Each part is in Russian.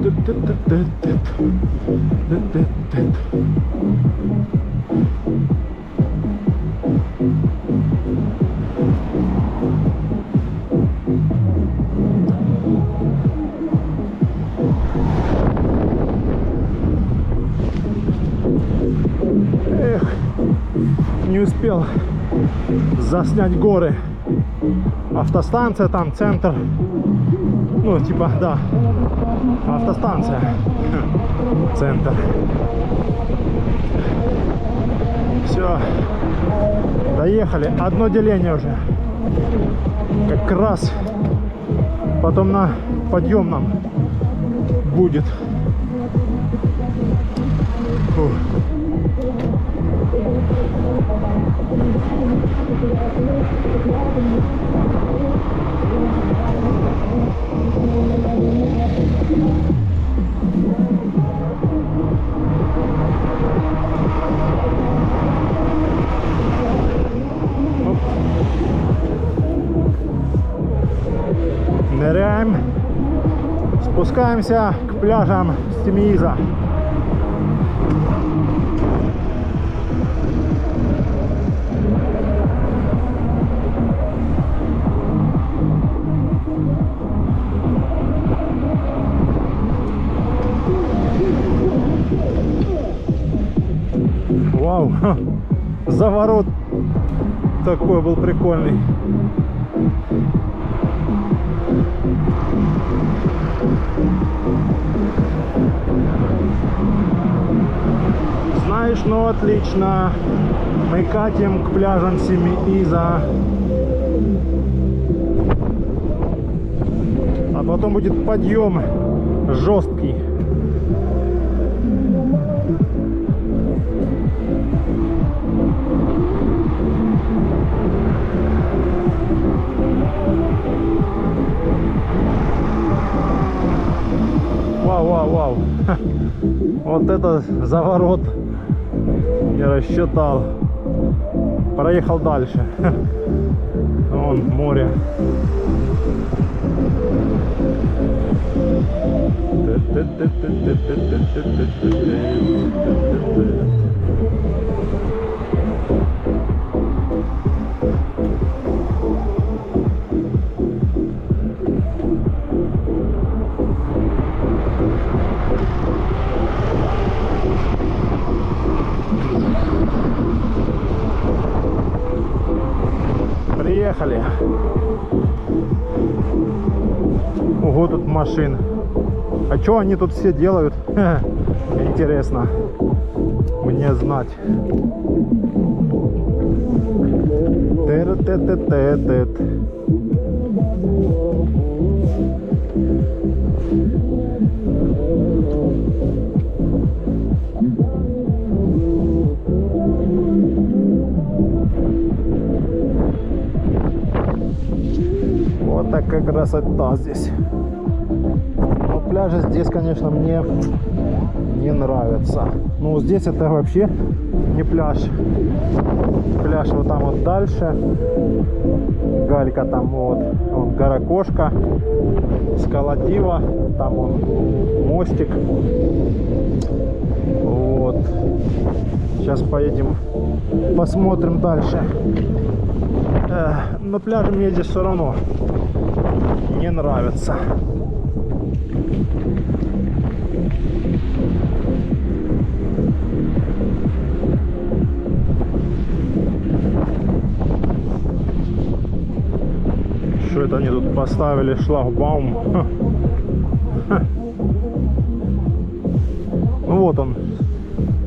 Эх, не успел заснять горы. Автостанция там, центр. Ну, типа, да. Автостанция. Центр. Все. Доехали. Одно деление уже. Как раз потом на подъемном будет. Фух. Ныряем, спускаемся к пляжам Стимииза. Вау, заворот такой был прикольный. Знаешь, ну отлично. Мы катим к пляжам Стимииза. А потом будет подъем жесткий. Вау. Вот это заворот. Не рассчитал. Проехал дальше. Вон море. Приехали. Ого, тут машин. А что они тут все делают? Интересно мне знать. Вот такая красота здесь. Но пляжи здесь, конечно, мне не нравятся. Ну, здесь это вообще не пляж. Пляж вот там вот дальше. Галька там вот. Вон гора Кошка. Скала Дива. Там вон мостик. Вот. Сейчас поедем, посмотрим дальше. Но пляжи мне здесь все равно не нравятся. Что это они тут поставили шлагбаум? Ну вот он,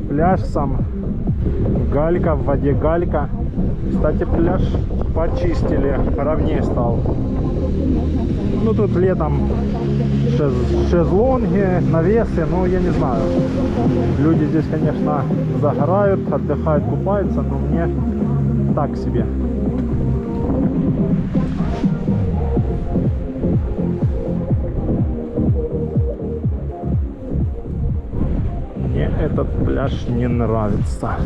пляж сам. Галька, в воде галька. Кстати, пляж почистили, ровнее стал. Ну тут летом шезлонги, навесы, ну я не знаю. Люди здесь, конечно, загорают, отдыхают, купаются, но мне так себе. Мне этот пляж не нравится.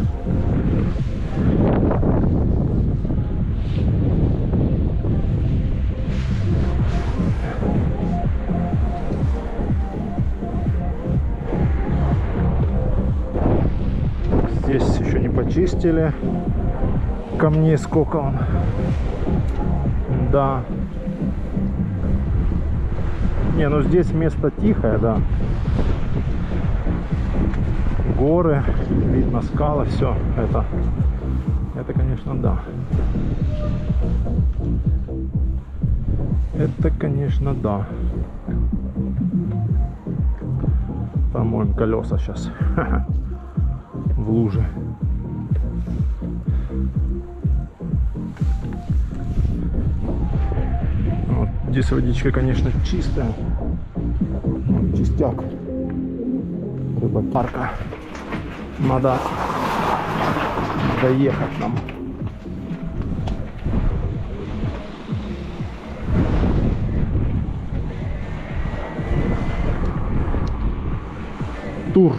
Здесь еще не почистили. Камней сколько он. Да. Не, ну здесь место тихое, да. Горы, видно скалы, все. Это, конечно, да. Это, конечно, да. Помоем колеса сейчас в луже. Вот, здесь водичка, конечно, чистая. Чистяк. Рыбакарка. Надо доехать нам. Тур.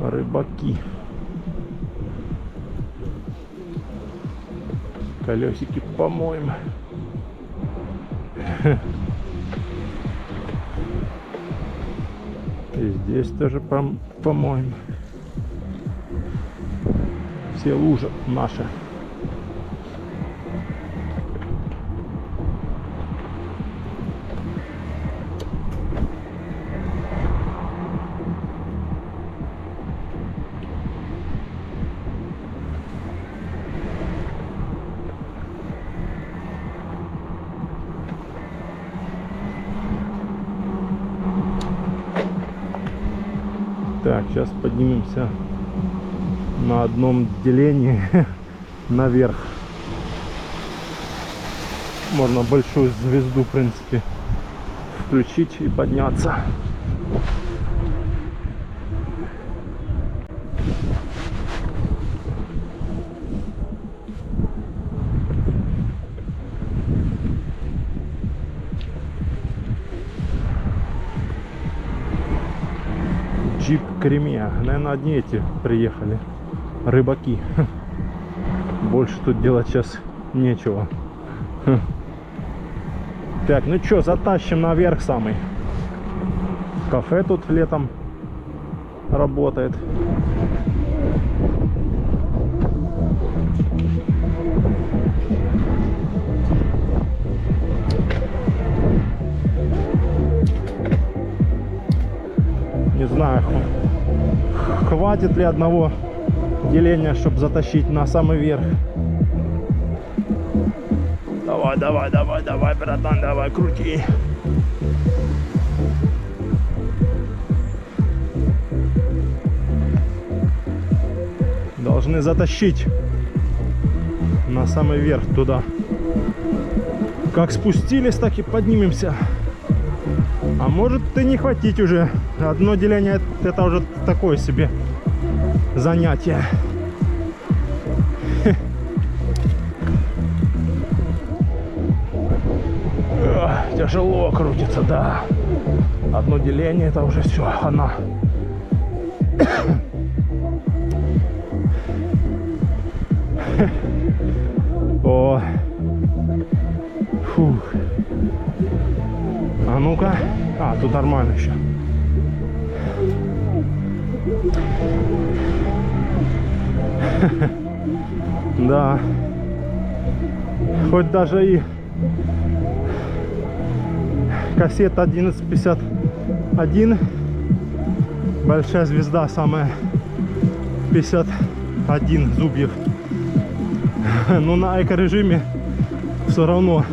Рыбаки. Колесики помоем. И здесь тоже помоем. Все лужи наши. Так, сейчас поднимемся на одном делении наверх. Можно большую звезду, в принципе, включить и подняться. Джип Кремия. Наверное, одни эти приехали. Рыбаки. Больше тут делать сейчас нечего. Так, ну что, затащим наверх самый. Кафе тут летом работает. Не знаю, хватит ли одного деления, чтобы затащить на самый верх. Давай, давай, давай, давай, братан, давай, крути. Должны затащить на самый верх туда. Как спустились, так и поднимемся. А может и не хватить уже. Одно деление это уже такое себе занятие. Тяжело крутится, да. Одно деление это уже все, она. О. Фух. А ну-ка. А, тут нормально еще. Да. Хоть даже и кассета 1151. Большая звезда, самая 51 зубьев. Но на эко-режиме все равно.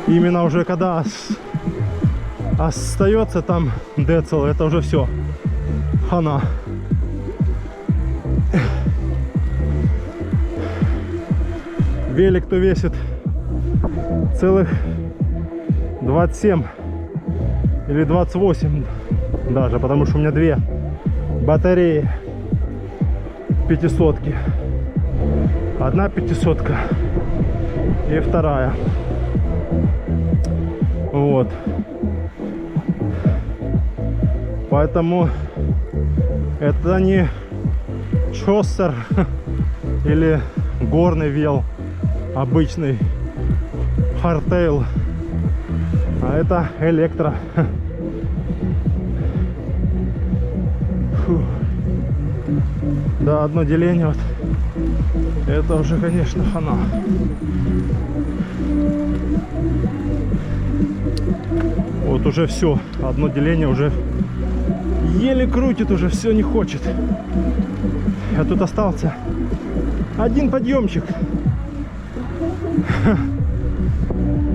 Именно уже когда остается там децл, это уже все. Хана. Велик-то весит целых 27 или 28 даже, потому что у меня две батареи 500-ки. Одна 500-ка и вторая. Вот. Поэтому это не Чоссер или горный вел, обычный хардтейл, а это электро. Фу. Да, одно деление вот. Это уже, конечно, хана. Вот уже все, одно деление уже еле крутит, уже все не хочет. А тут остался один подъемчик.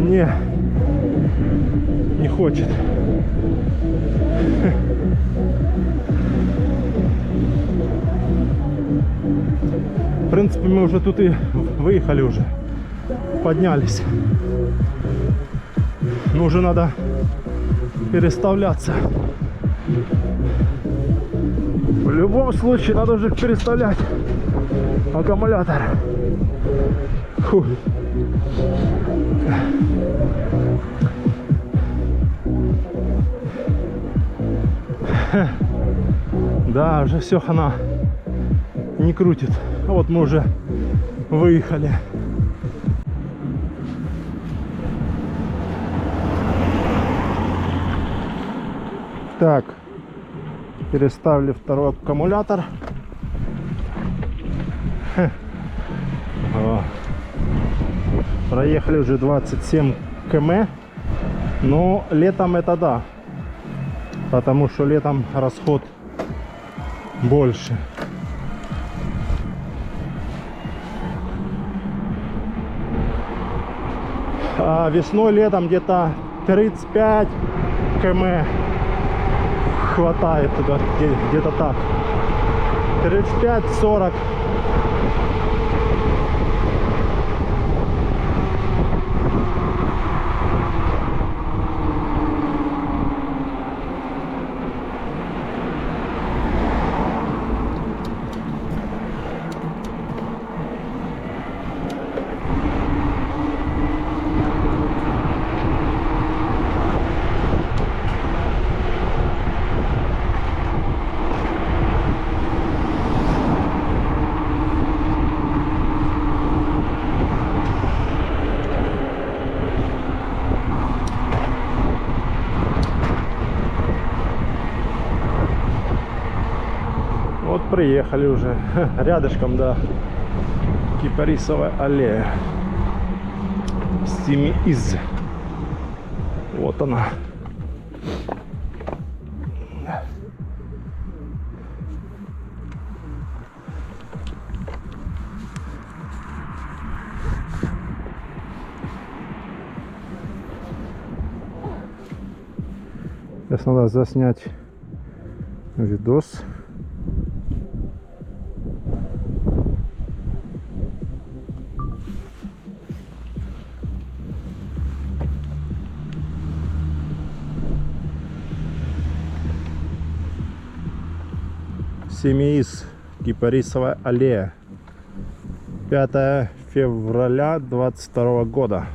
Не хочет. В принципе, мы уже тут и выехали уже. Поднялись. Но уже надо переставляться. В любом случае надо уже переставлять аккумулятор. Фу. Да, уже все, хана не крутит. Вот мы уже выехали. Так, переставили второй аккумулятор. Проехали уже 27 км. Но летом это да, потому что летом расход больше. А весной, летом где-то 35 км хватает туда, где-то так. 35-40. Приехали уже рядышком, да, Кипарисовая аллея. Семииз. Вот она. Сейчас надо заснять видос. Семииз, Кипарисовая аллея. 5 февраля 22 года.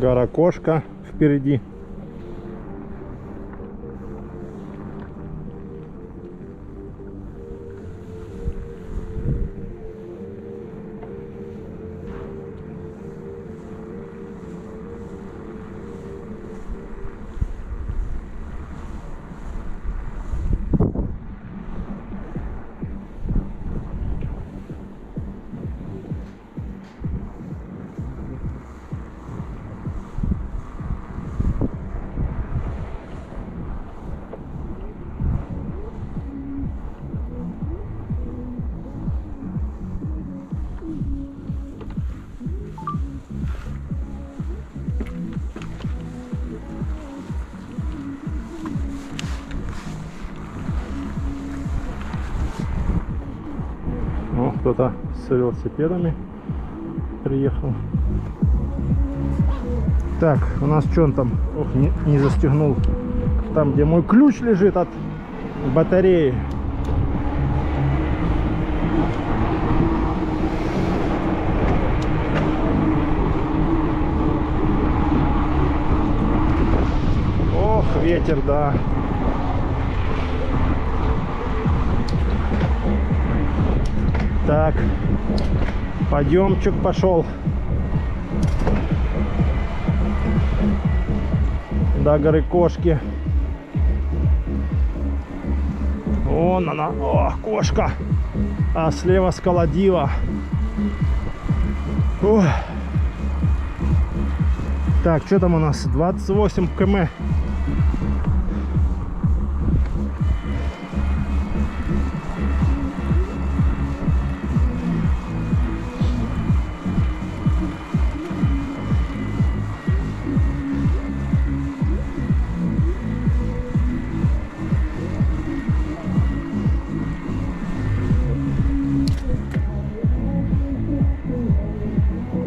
Гора Кошка впереди. кто-то с велосипедами приехал. Так, у нас что он там? Ох, не застегнул. Там, где мой ключ лежит от батареи. Ох, ветер, да. Так, подъемчик пошел. До горы Кошки. Вон она, о, Кошка. А слева скала Дива. Ох. Так, что там у нас? 28 км.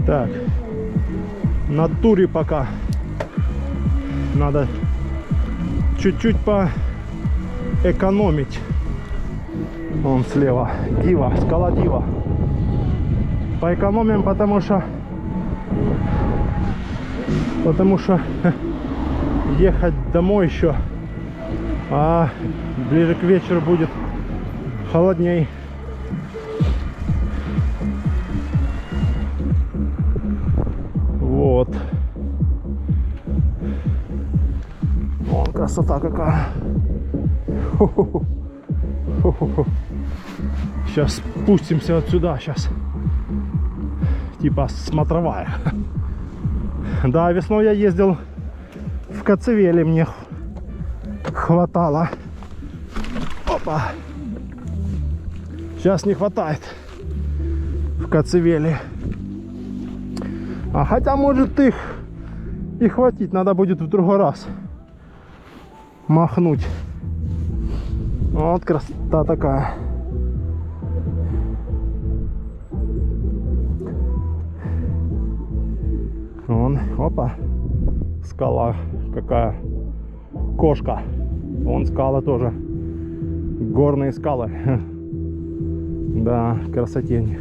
Так, на туре пока надо чуть-чуть поэкономить. Вон слева Дива, скала Дива. Поэкономим, потому что ехать домой еще, а ближе к вечеру будет холодней. Вот. Вон красота какая. Сейчас спустимся вот сюда. Сейчас. Типа смотровая. Да, весной я ездил в Коцевеле. Мне хватало. Опа. Сейчас не хватает в Коцевеле. А хотя может их и хватить, надо будет в другой раз махнуть. Вот красота такая. Вон, опа, скала какая, Кошка. Вон скалы тоже, горные скалы. Да, красотень,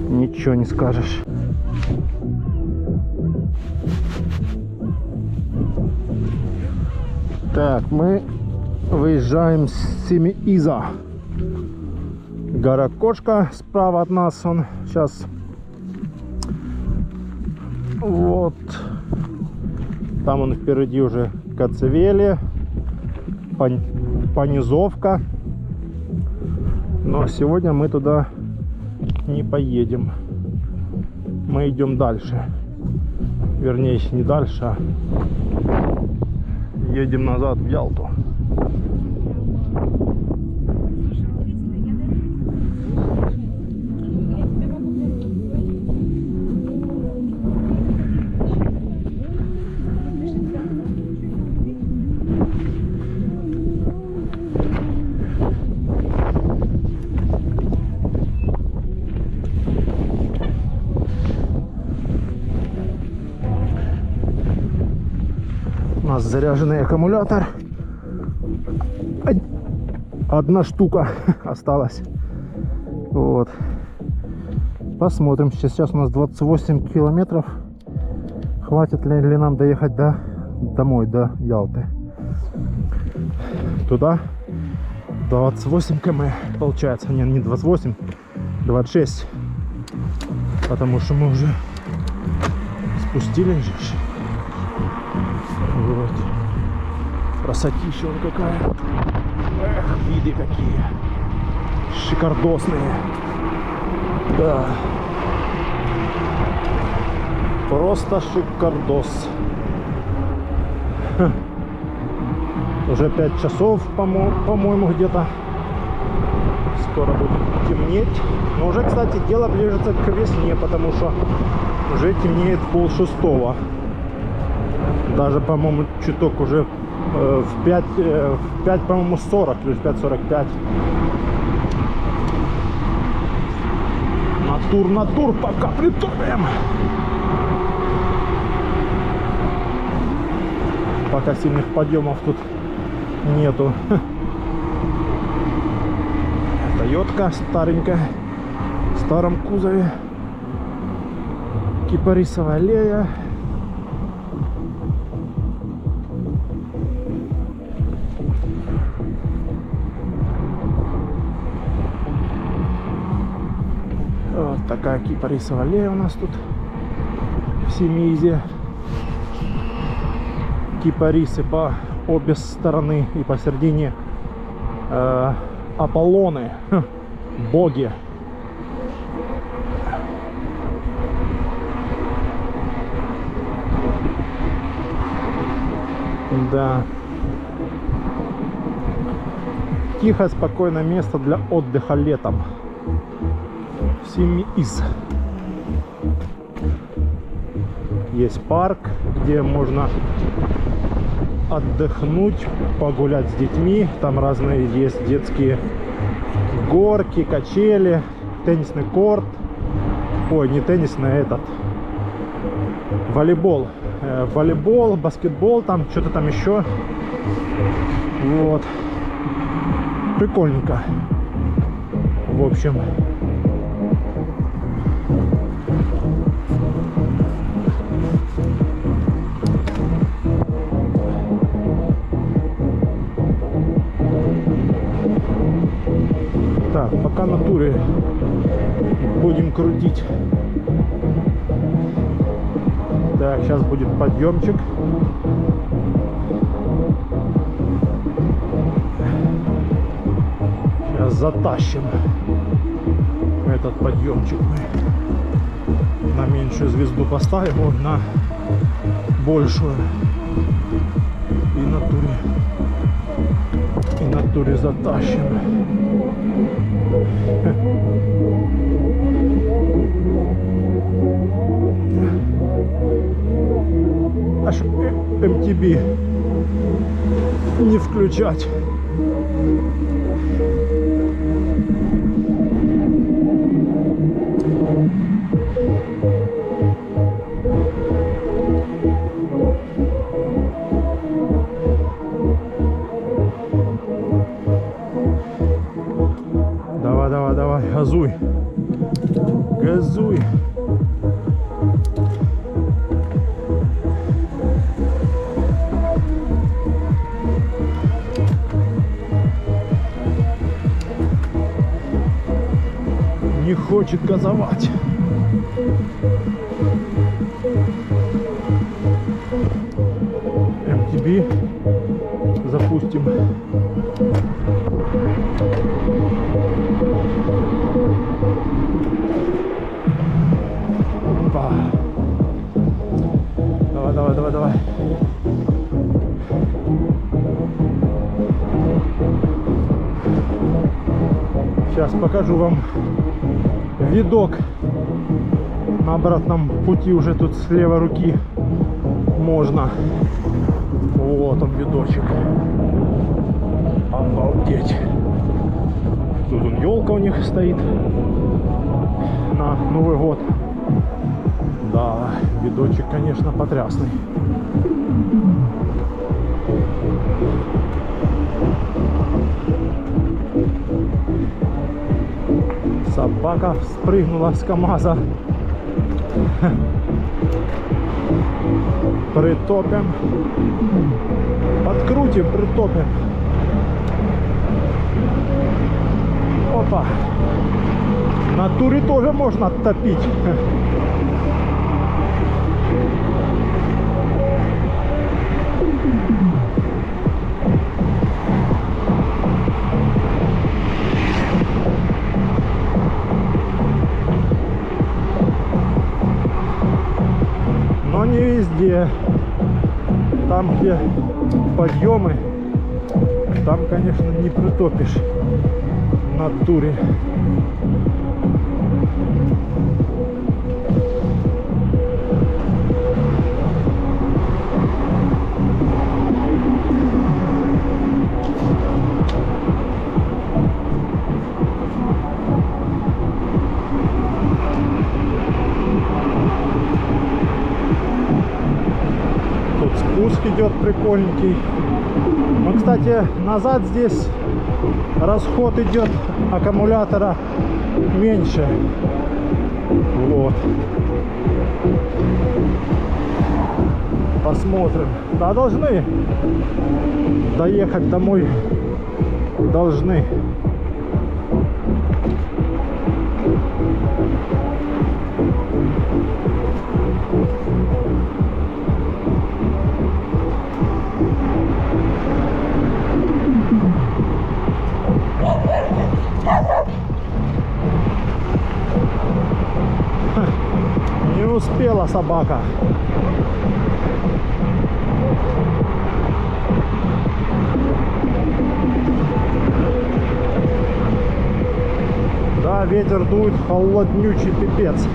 ничего не скажешь. Так, мы выезжаем с Семииза. Гора Кошка справа от нас. Он сейчас вот там он впереди уже Коцевеле, Понизовка. Но сегодня мы туда не поедем. Мы идем дальше. Вернее, не дальше, а едем назад в Ялту. У нас заряженный аккумулятор. Одна штука осталась. Вот. Посмотрим. Сейчас у нас 28 километров. Хватит ли нам доехать домой, до Ялты. Туда 28 км получается. Не 28, 26. Потому что мы уже спустились. Вот. Красотища он какая. Эх, виды какие. Шикардосные. Да. Просто шикардос. Уже 5 часов, по-моему, где-то. Скоро будет темнеть. Но уже, кстати, дело ближется к весне, потому что уже темнеет 5:30. Даже, по-моему, чуток уже в 5, по-моему, 40, плюс 5:45. Натур, пока притопим. Пока сильных подъемов тут нету. Тойотка старенькая, в старом кузове. Кипарисовая аллея. Вот такая кипарисовая аллея у нас тут в Семизе. Кипарисы по обе стороны и посередине Аполлоны, боги. Да. Тихое, спокойное место для отдыха летом. Семиз. Есть парк, где можно отдохнуть, погулять с детьми. Там разные есть детские горки, качели, теннисный корт. Ой, не теннисный, а этот. Волейбол. Волейбол, баскетбол, там что-то там еще. Вот. Прикольненько. В общем. Так, пока на туре будем крутить. Так, сейчас будет подъемчик. Сейчас затащим этот подъемчик мы. На меньшую звезду поставим, вот на большую. И на туре затащим. Аж MTB не включать. Давай, газуй. Газуй. Не хочет газовать. MTB запустим. Опа. Давай. Сейчас покажу вам видок на обратном пути. Уже тут с левой руки можно. Вот он, видочек. Обалдеть. Тут он, елка у них стоит на Новый год. Да, видочек, конечно, потрясный. Собака спрыгнула с КамАЗа. Притопим. Подкрутим, притопим. Опа. На туре тоже можно оттопить. Но не везде. Там, где подъемы, там, конечно, не притопишь на туре. спуск идет прикольненький. Но, кстати, назад здесь расход идет аккумулятора меньше. Вот. Посмотрим. Да, должны доехать домой. Должны. Не успела собака. Да, ветер дует холоднючий пипец.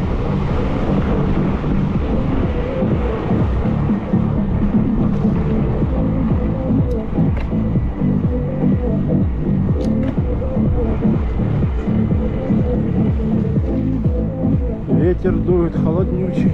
Ветер дует холоднючий.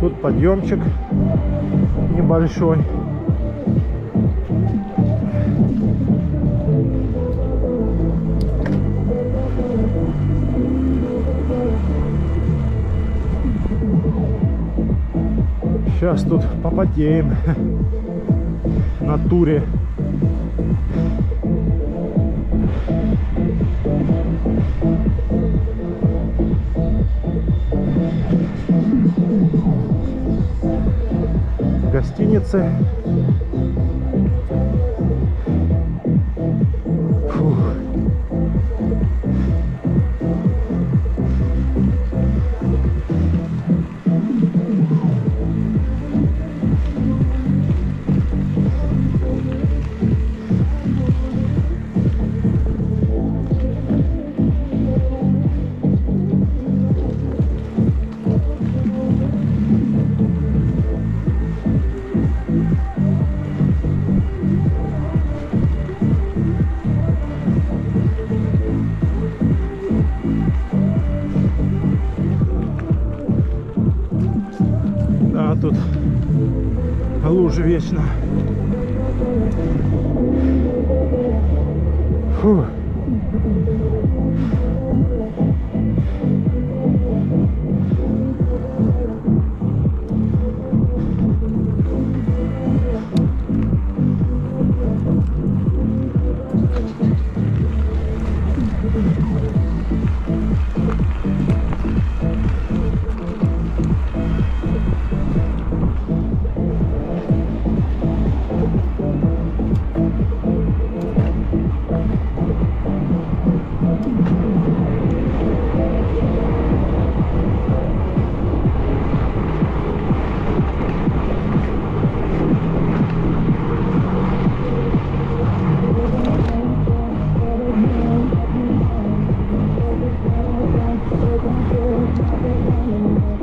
Тут подъемчик небольшой. Сейчас тут попотеем на туре. Гостиницы. Фух. Тут лужи вечно. Фу.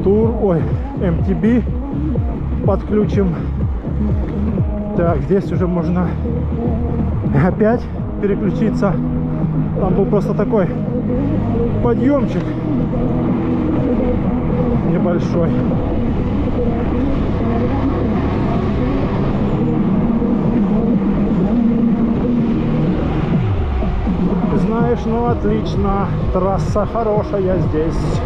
Тур, ой, MTB подключим. Так, здесь уже можно опять переключиться. Там был просто такой подъемчик небольшой. Знаешь, ну отлично, трасса хорошая здесь.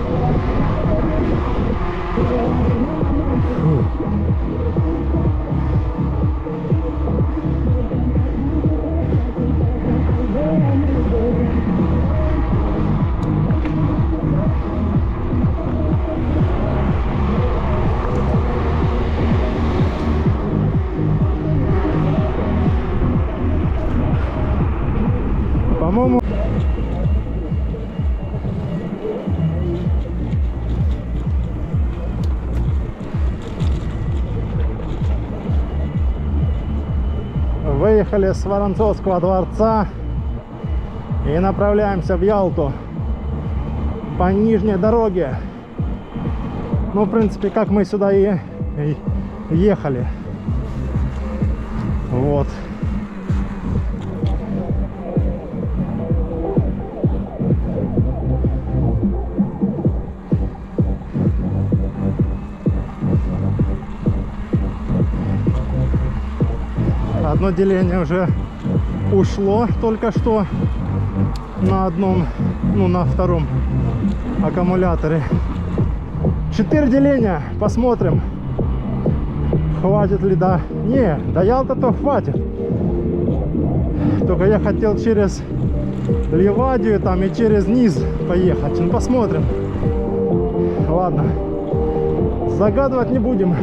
По-моему, выехали с Воронцовского дворца и направляемся в Ялту по нижней дороге. Ну, в принципе, как мы сюда и ехали. Вот. Одно деление уже ушло только что на одном, ну на втором аккумуляторе. 4 деления, посмотрим, хватит ли, да. Не, до Ялта-то хватит. Только я хотел через Ливадию там и через низ поехать. Ну, посмотрим. Ладно, загадывать не будем.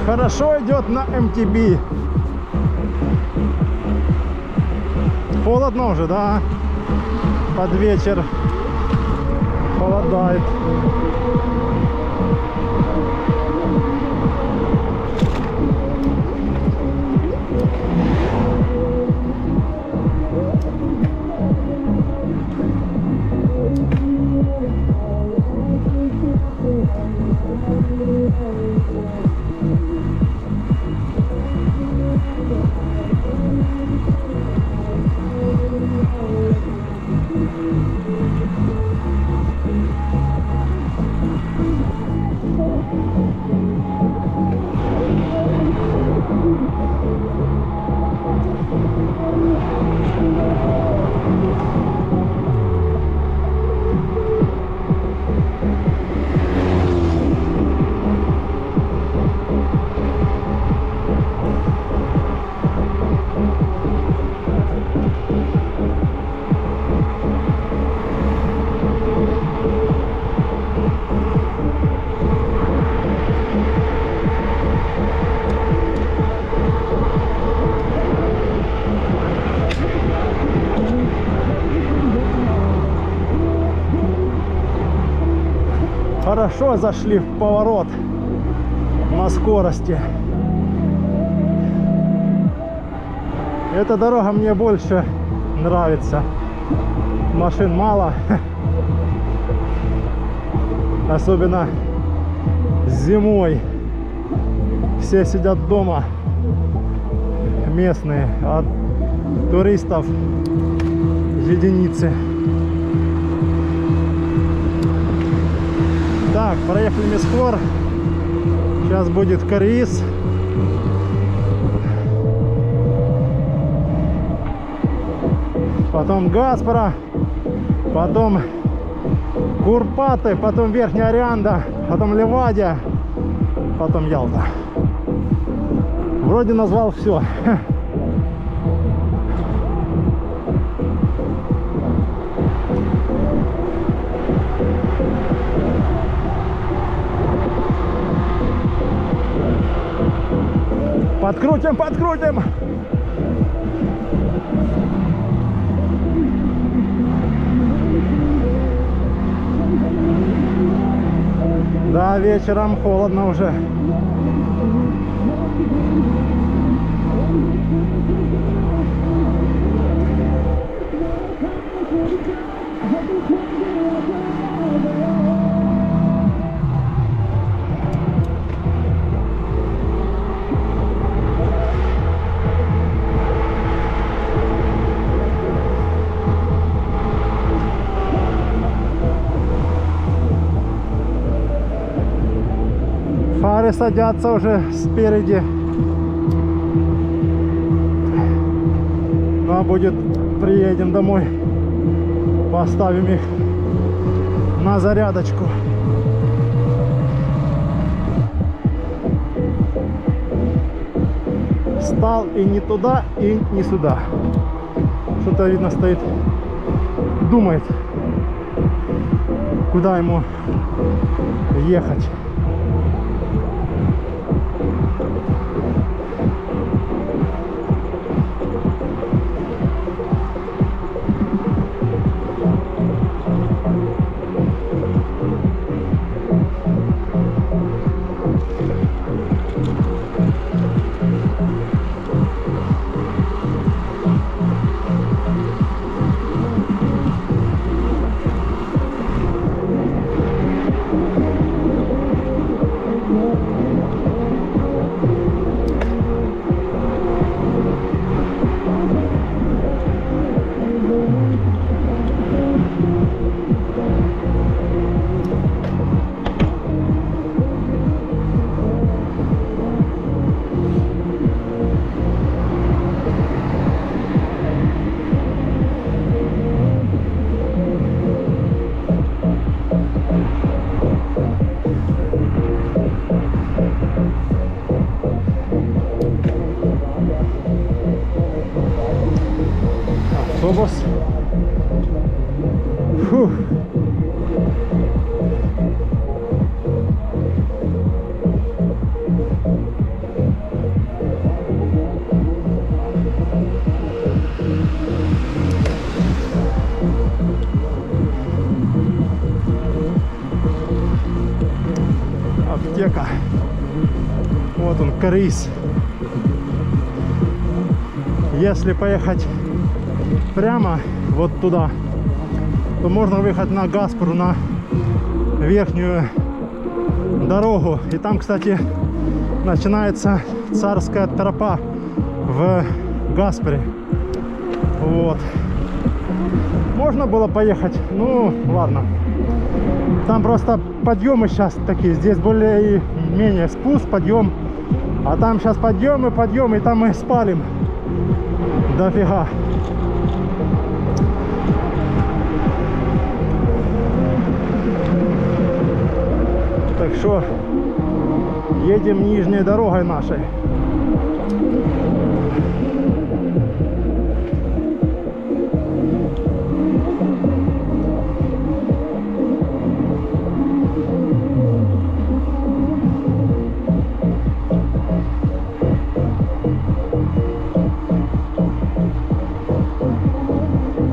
Хорошо идет на МТБ. Холодно уже, да? Под вечер холодает. Хорошо зашли в поворот на скорости. Эта дорога мне больше нравится. Машин мало. Особенно зимой. Все сидят дома, местные, а туристов единицы. Так, проехали Мисхор. Сейчас будет Кариис. Потом Гаспара. Потом Курпаты. Потом Верхняя Орианда. Потом Ливадия. Потом Ялта. Вроде назвал все. Подкрутим, подкрутим. Да, вечером холодно уже. Фары садятся уже спереди. Ну а будет, приедем домой, поставим их на зарядочку. Стал и не туда, и не сюда. Что-то видно стоит, думает, куда ему ехать. Автобус. Фух. Аптека. Вот он, Крис. Если поехать прямо вот туда, то можно выехать на Гаспору, на верхнюю дорогу. И там, кстати, начинается царская тропа в Гаспоре. Вот. Можно было поехать, ну ладно. Там просто подъемы сейчас такие, здесь более-менее спуск, подъем. А там сейчас подъем, и там мы спалим дофига. Так что едем нижней дорогой нашей.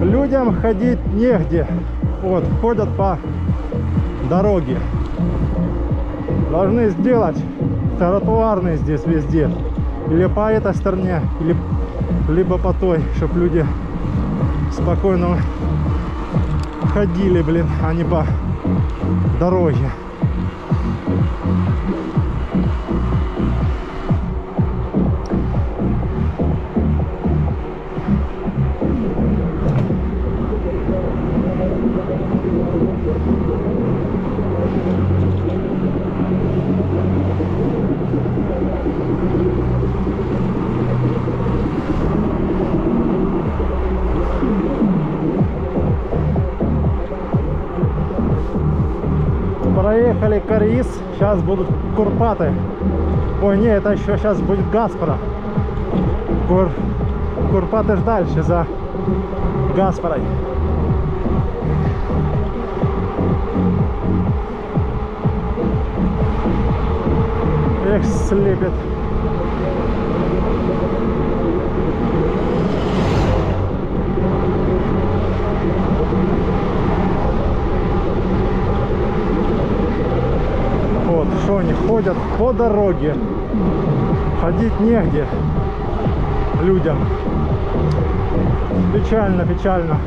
Людям ходить негде. Вот, ходят по дороге. Должны сделать тротуарные здесь везде. Или по этой стороне, либо по той, чтобы люди спокойно ходили, блин, а не по дороге. Проехали Крис, сейчас будут Курпаты. Ой, не, это еще сейчас будет Гаспора. Курпаты ж дальше, за Гаспорой. Эх, слепит. ходят по дороге. Ходить негде людям. Печально, печально.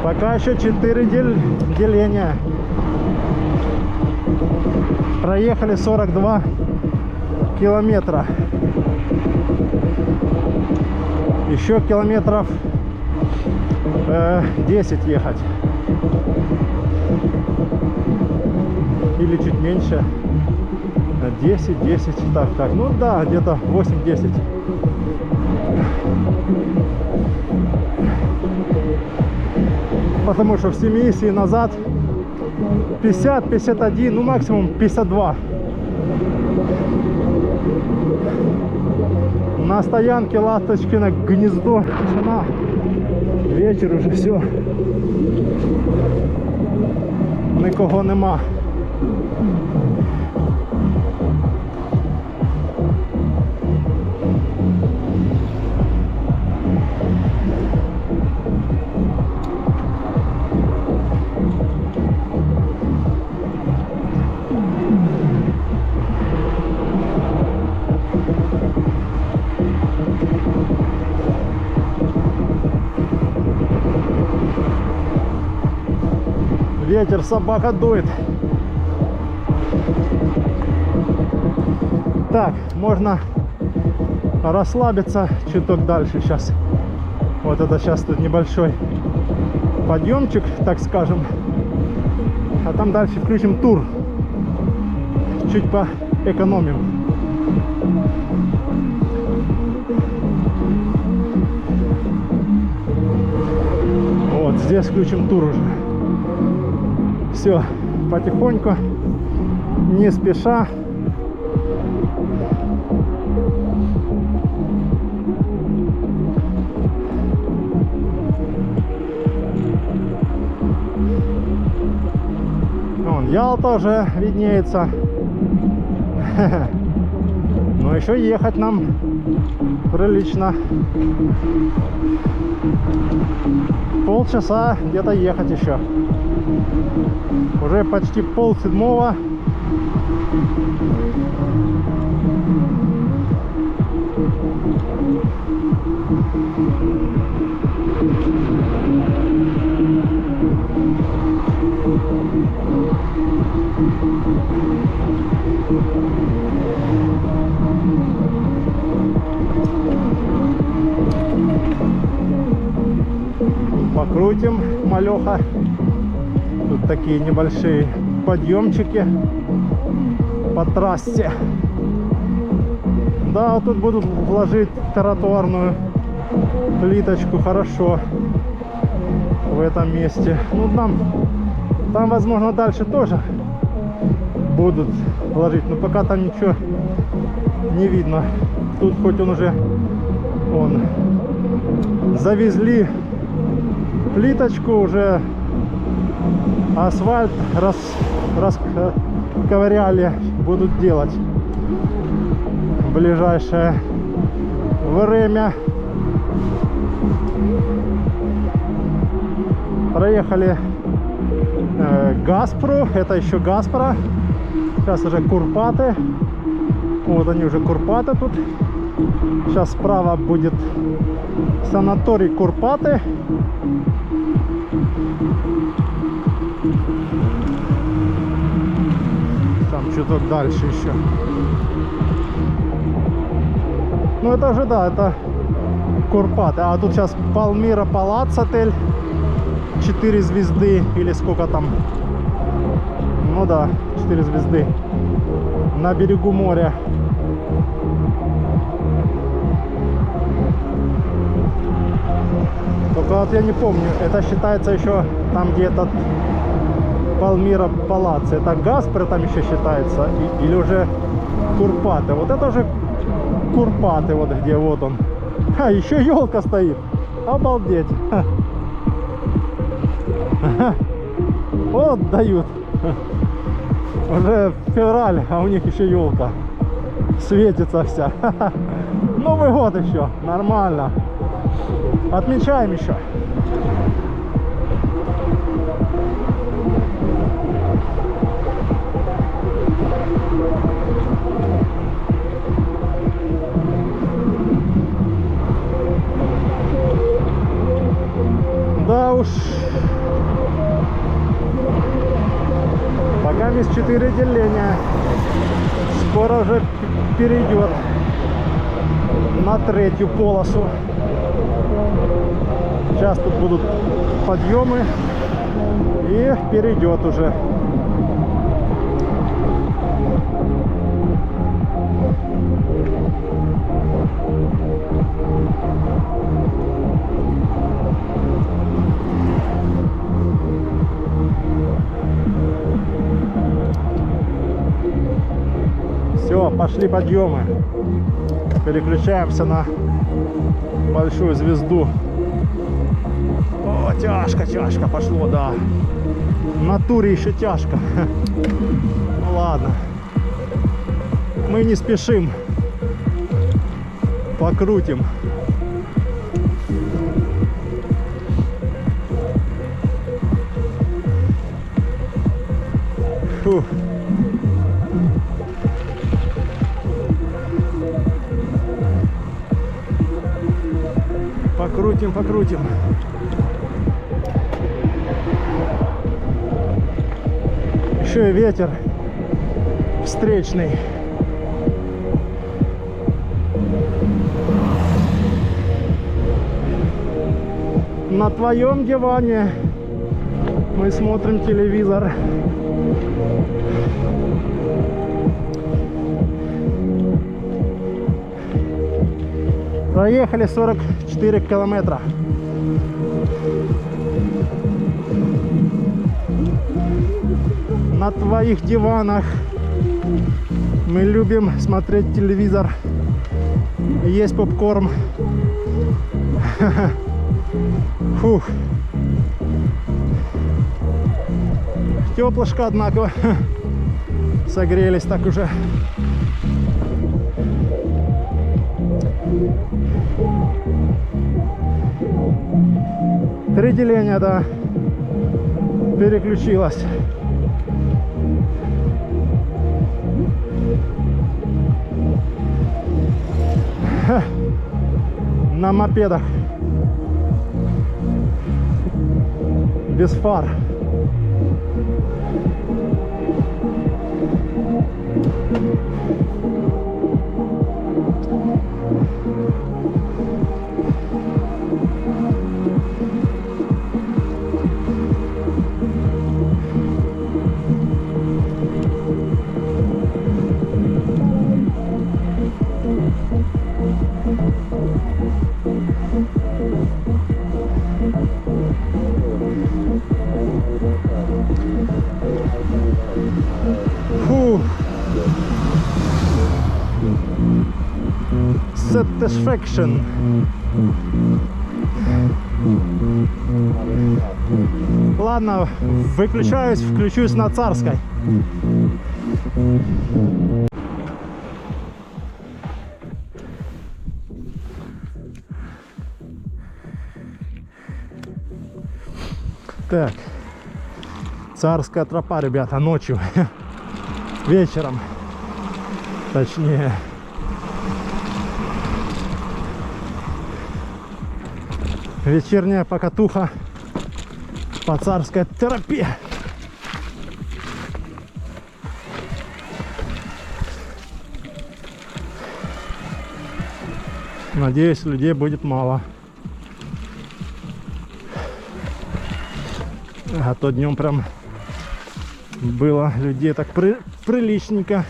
Пока еще 4 деления. Проехали 42 километра. Еще километров 10 ехать. Или чуть меньше. 10. Так. Ну да, где-то 8-10. Потому что в Семиисе назад 50-51, ну максимум 52. На стоянке Ласточкино гнездо. Тишина. Вечір уже, все. Нікого нема. Ветер, собака дует. Так, можно расслабиться чуток дальше сейчас. Вот это сейчас тут небольшой подъемчик, так скажем. А там дальше включим тур. Чуть поэкономим. Вот здесь включим тур уже. Все, потихоньку, не спеша. Вон, Ялта уже виднеется. Но еще ехать нам прилично. Полчаса где-то ехать еще. Уже почти 6:30. Покрутим, малеха. Тут такие небольшие подъемчики по трассе. Да, вот тут будут вложить тротуарную плиточку хорошо в этом месте. Ну там возможно дальше тоже будут вложить, но пока там ничего не видно. Тут хоть он уже завезли плиточку, уже асфальт расковыряли, будут делать в ближайшее время. Проехали Гаспру, это еще Гаспра. Сейчас уже Курпаты. Вот они уже Курпаты тут. Сейчас справа будет санаторий Курпаты. Там чуток дальше еще. Ну это же, да, это Курпаты. А тут сейчас Палмира Палац отель. 4 звезды или сколько там. Ну да, 4 звезды. На берегу моря. Только вот я не помню, это считается еще там, где этот Палмира Палац. Это Гаспра там еще считается, или уже Курпаты. Вот это уже Курпаты, вот где вот он. А, еще елка стоит. Обалдеть. Вот дают. Уже февраль, а у них еще елка светится вся. Новый год еще. Нормально. Отмечаем еще. Да уж. Пока есть 4 деления. Скоро уже перейдет на третью полосу. Сейчас тут будут подъемы и перейдет уже. Все, пошли подъемы. Переключаемся на большую звезду. О, тяжко пошло, да. В натуре еще тяжко. Ну ладно. Мы не спешим. Покрутим. Фух. Покрутим. Еще и ветер встречный. На твоем диване мы смотрим телевизор. Проехали 44 километра. На твоих диванах мы любим смотреть телевизор, есть попкорн. Фух. Теплышко, однако. Согрелись так уже. Три деления, да, переключилась. На мопедах. Без фар. Фу. Satisfaction. Ладно, выключаюсь, включусь на Царской. Так, Царская тропа, ребята, ночью, вечером, точнее. Вечерняя покатуха по Царской тропе. Надеюсь, людей будет мало. А то днем прям было людей так приличненько.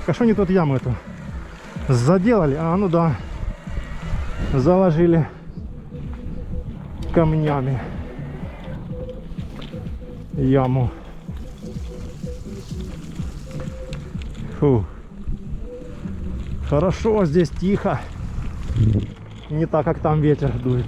А что они тут яму эту заделали? А, ну да, заложили камнями яму. Фу. Хорошо, здесь тихо. Не так, как там ветер дует.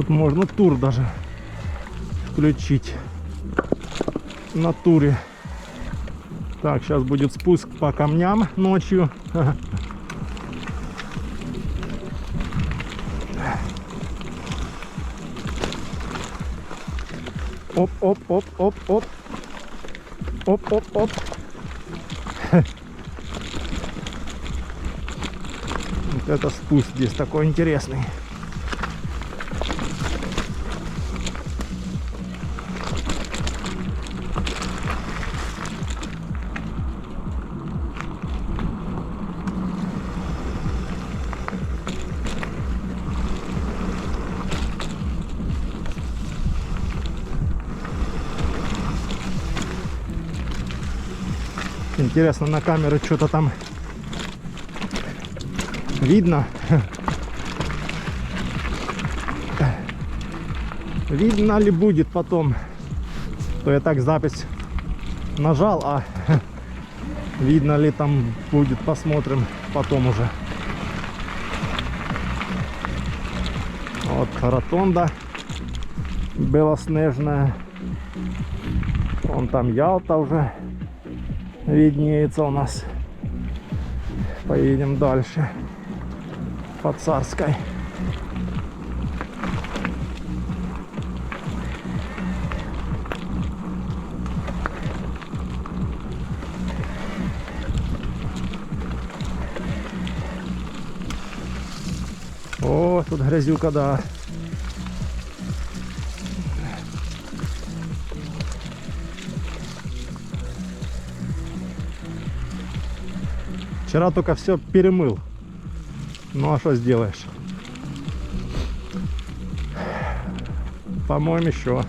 Можно тур даже включить на туре. Так, сейчас будет спуск по камням ночью. Оп-оп-оп-оп-оп. Оп-оп-оп. Вот это спуск здесь такой интересный. Интересно, на камеру что-то там видно. Видно ли будет потом? То я так запись нажал, а видно ли там будет, посмотрим потом уже. Вот ротонда белоснежная. Вон там Ялта уже виднеется у нас. Поедем дальше по Царской. О, тут грязюка, да. Вчера только все перемыл. Ну а что сделаешь? По-моему, еще.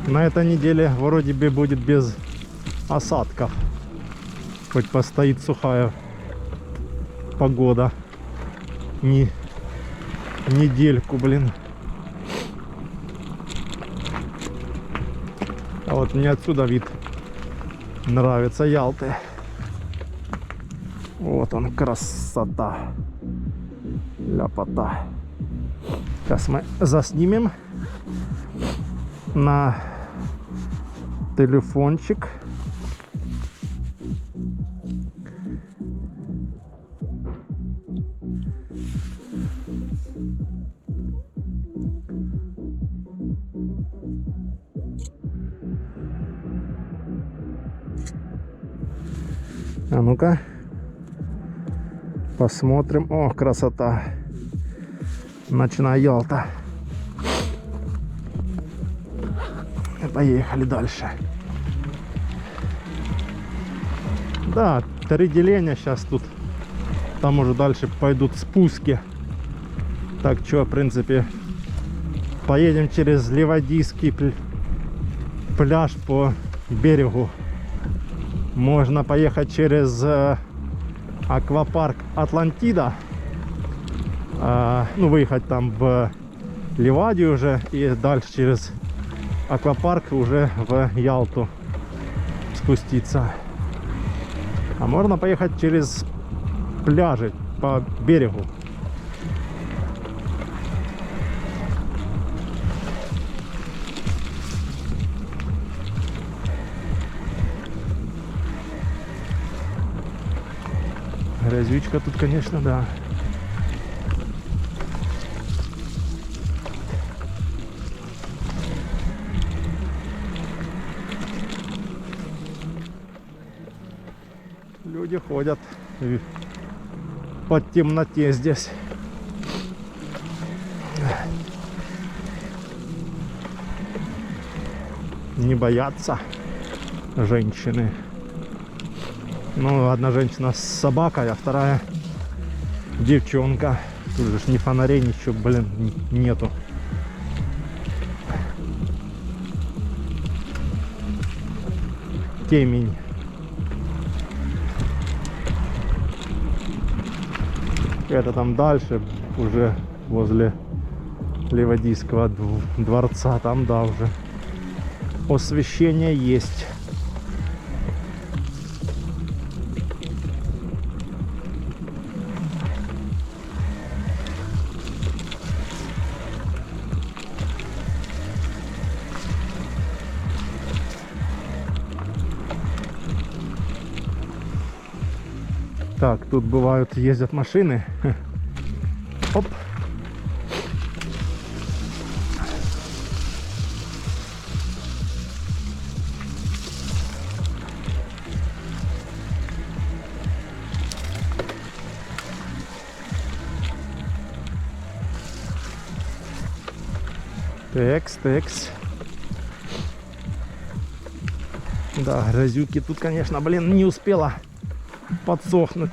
На этой неделе вроде бы будет без осадков. Хоть постоит сухая погода. Недельку, блин. А вот мне отсюда вид нравится Ялты. Вот он, красота. Ляпота. Сейчас мы заснимем на телефончик. А ну-ка, посмотрим. О, красота. Ночная Ялта. И поехали дальше. Да, 3 деления сейчас тут. Там уже дальше пойдут спуски. Так что, в принципе, поедем через Ливадийский пляж по берегу. Можно поехать через аквапарк Атлантида, ну, выехать там в Ливадию уже и дальше через аквапарк уже в Ялту спуститься. А можно поехать через пляжи по берегу. Грязючка тут, конечно, да. Люди ходят по темноте здесь. Не боятся женщины. Ну, одна женщина с собакой, а вторая девчонка. Тут же ни фонарей, ничего, блин, нету. Темень. Это там дальше, уже возле Ливадийского дворца, там, да, уже освещение есть. Так, тут бывают, ездят машины. Оп. Текс. Да, грязюки тут, конечно, блин, не успела подсохнуть.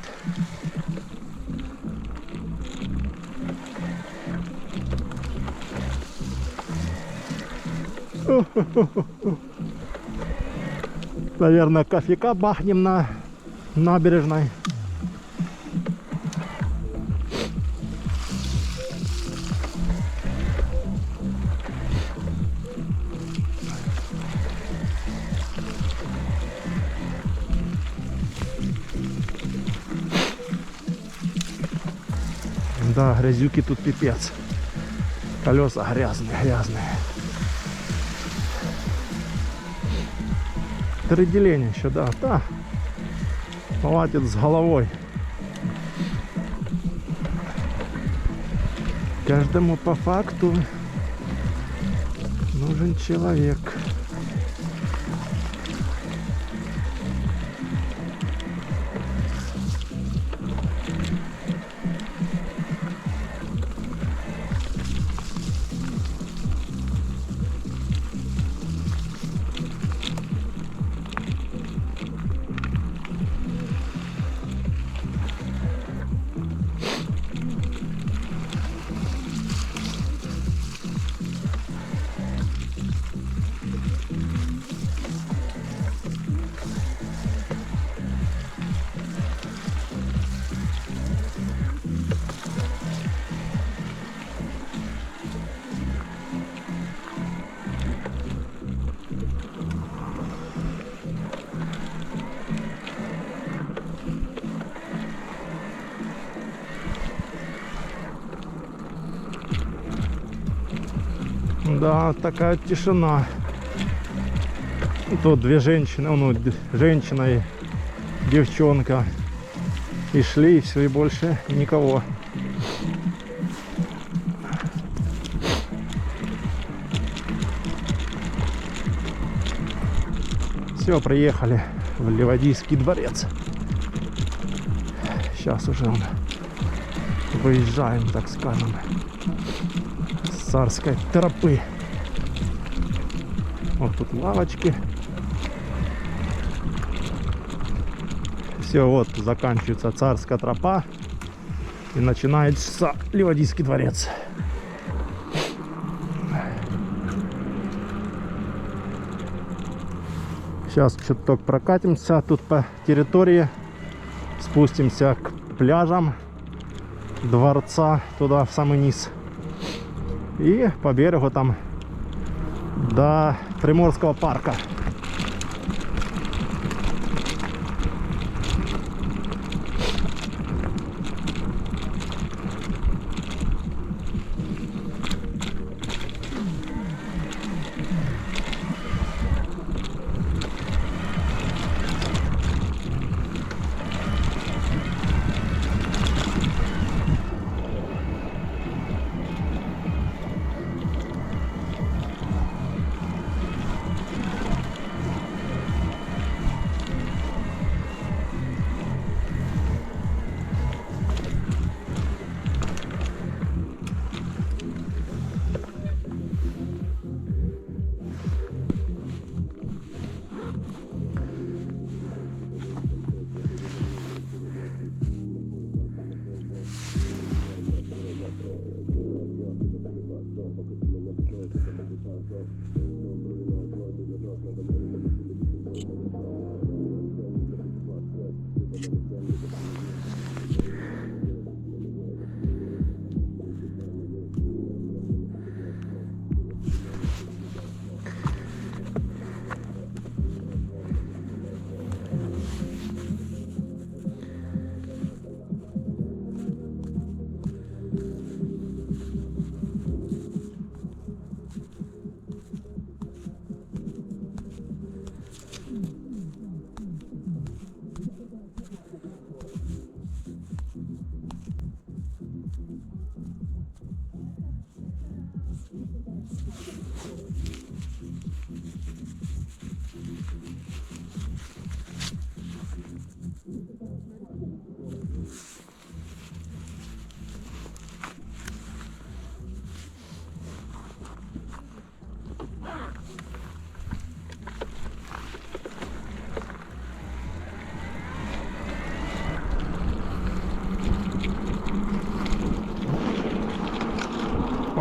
Наверное, кофейка бахнем на набережной. Да, грязюки тут пипец. Колеса грязные. Три деления еще, да. Хватит с головой. Каждому по факту нужен человек. Да, такая тишина. Тут две женщины, женщина и девчонка. И шли, и все, и больше никого. Все, приехали в Ливадийский дворец. Сейчас уже выезжаем, так скажем, с Царской тропы. Вот тут лавочки. Все, вот заканчивается Царская тропа и начинается Ливадийский дворец. Сейчас чуток прокатимся тут по территории, спустимся к пляжам дворца, туда в самый низ, и по берегу там до Приморского парка.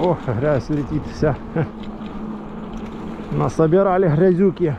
Ох, грязь летит вся. Насобирали грязюки.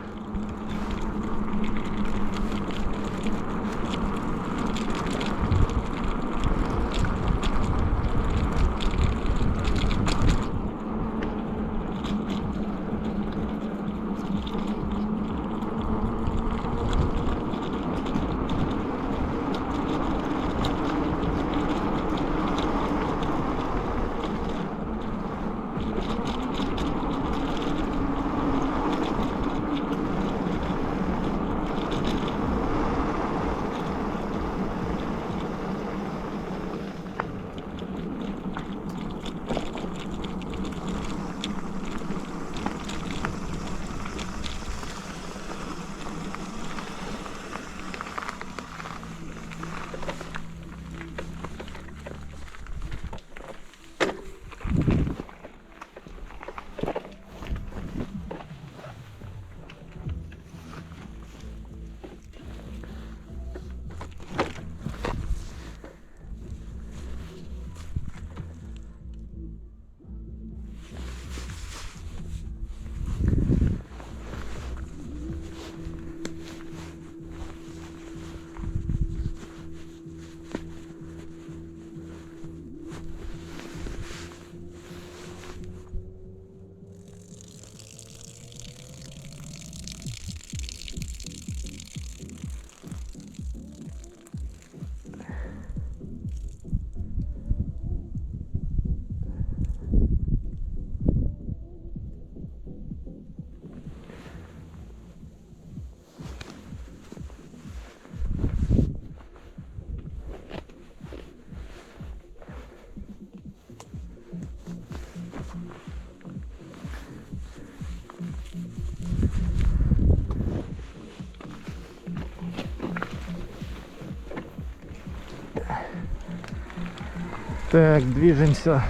Так, движемся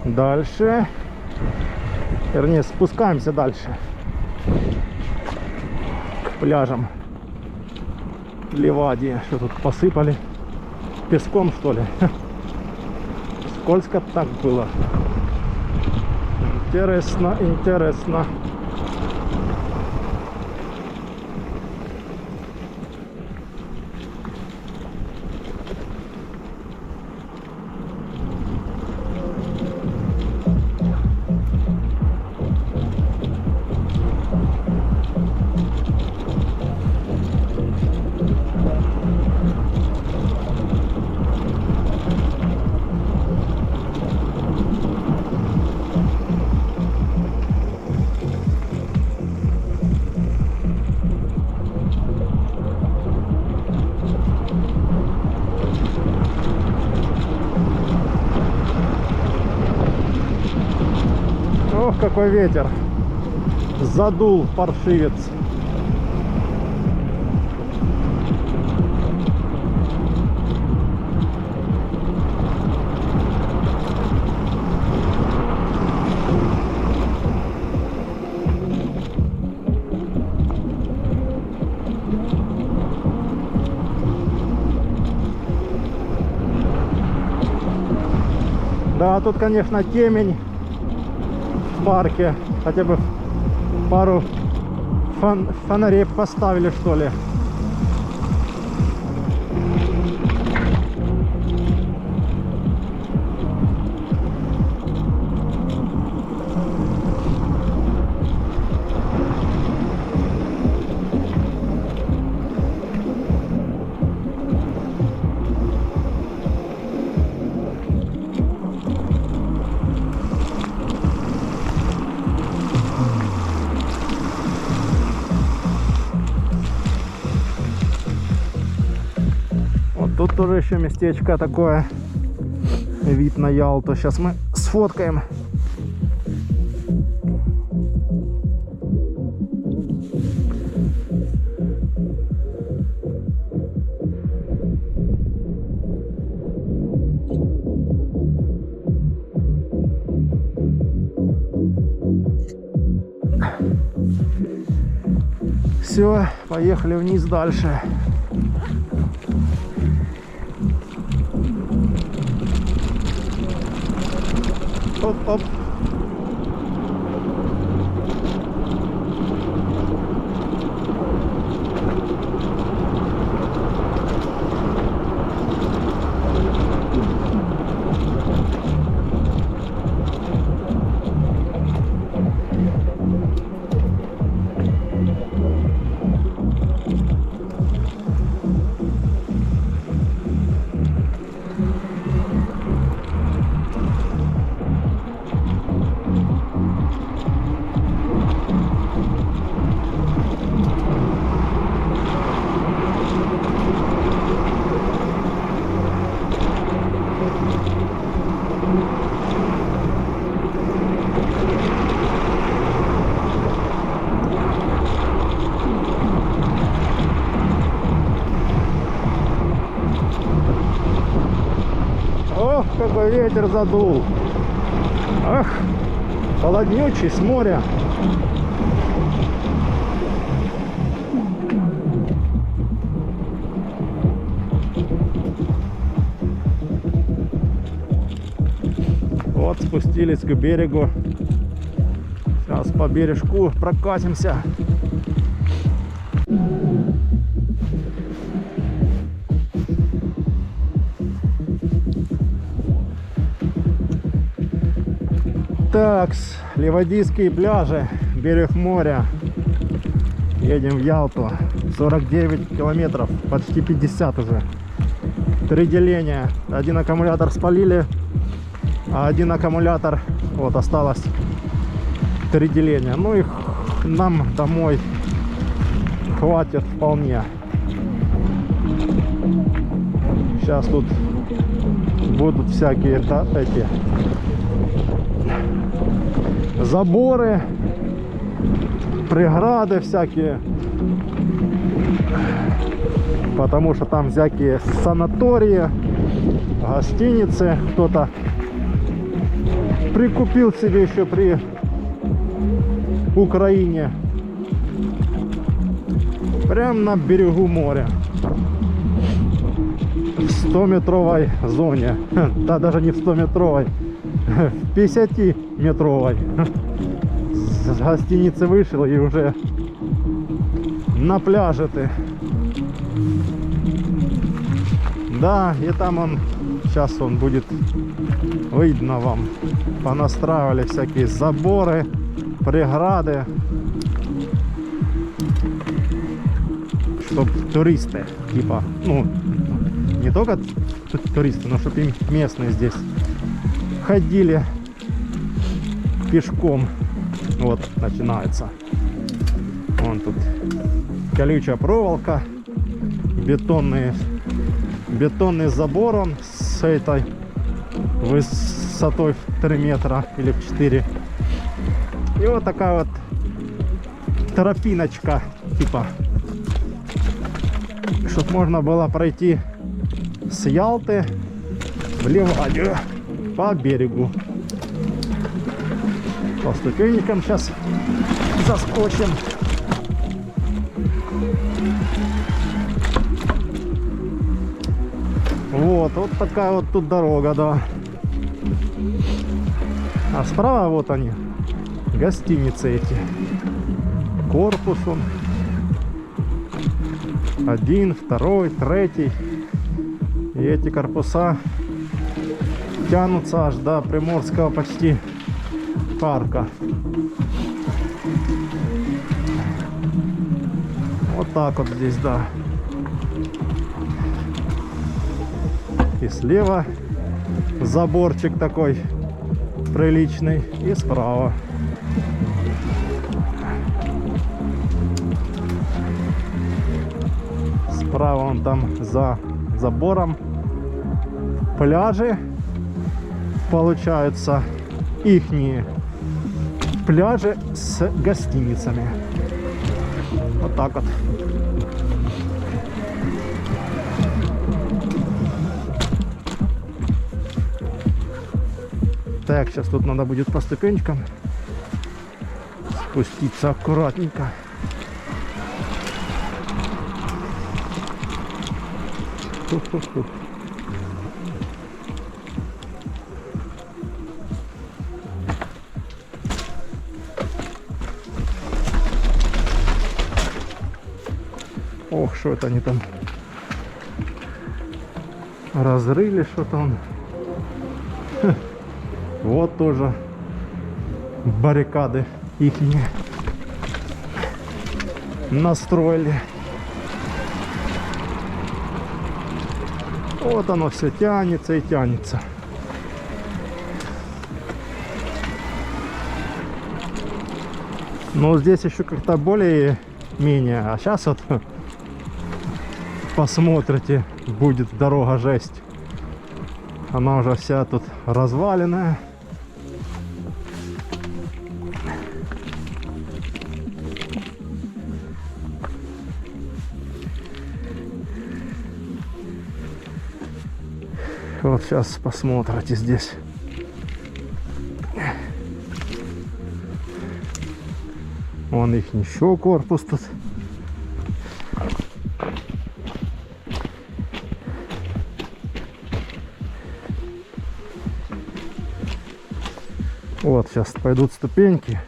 дальше. Вернее, спускаемся дальше к пляжам Ливадии. Что тут посыпали? Песком, что ли? Скользко так было. Интересно, интересно. Ох, какой ветер. Задул паршивец. Да, тут, конечно, темень в парке. Хотя бы пару фонарей поставили, что ли. Тут тоже еще местечко такое, вид на Ялту. Сейчас мы сфоткаем. Все, поехали вниз дальше. Оп-оп. Ох, какой ветер задул. Ах, холоднючий с моря. Вот спустились к берегу. Сейчас по бережку прокатимся. Такс, Ливадийские пляжи, берег моря. Едем в Ялту. 49 километров, почти 50 уже. 3 деления. Один аккумулятор спалили, а один аккумулятор, вот, осталось 3 деления. Ну их нам домой хватит вполне. Сейчас тут будут всякие эти заборы, преграды всякие, потому что там всякие санатории, гостиницы. Кто-то прикупил себе еще при Украине, прямо на берегу моря, в 100-метровой зоне. Да, даже не в 100-метровой, в 50-метровой. С гостиницы вышел и уже на пляже ты. Да, и там он, сейчас он будет видно вам. Понастраивали всякие заборы, преграды, чтоб туристы, типа, ну, не только туристы, но чтобы им местные здесь ходили пешком. Вот начинается. Вон тут колючая проволока, бетонный забор, он с этой высотой в 3 метра или в 4. И вот такая вот тропиночка, типа, чтобы можно было пройти с Ялты в Ливадию по берегу. По ступенькам сейчас заскочим. Вот такая вот тут дорога, да. А справа вот они, гостиницы эти. Корпус он. 1, 2, 3. И эти корпуса тянутся аж до Приморского почти парка. Вот так вот здесь, да. И слева заборчик такой приличный, и справа. Справа он там за забором пляжи, получаются ихние пляжи с гостиницами. Вот так вот. Так, сейчас тут надо будет по ступенькам спуститься аккуратненько. Ох, что это они там разрыли, что-то он. Вот тоже баррикады их настроили. Вот оно все тянется и тянется. Но здесь еще как-то более-менее. А сейчас вот посмотрите, будет дорога жесть. Она уже вся тут разваленная. Вот сейчас посмотрите здесь. Вон их еще корпус тут. Вот сейчас пойдут ступеньки.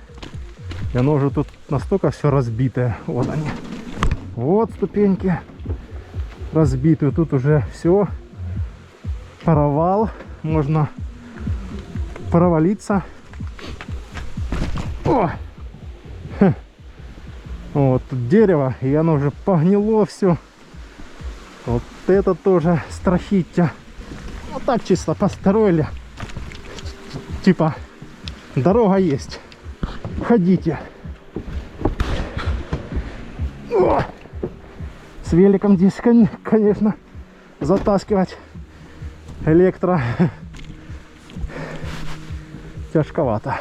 И оно уже тут настолько все разбитое. Вот они. Вот ступеньки разбитые. Тут уже все. Провал. Можно провалиться. О! Вот тут дерево, и оно уже погнило все. Вот это тоже страхиття. Вот так чисто построили. Типа дорога есть. Ходите. О! С великом здесь, конечно, затаскивать электро тяжковато.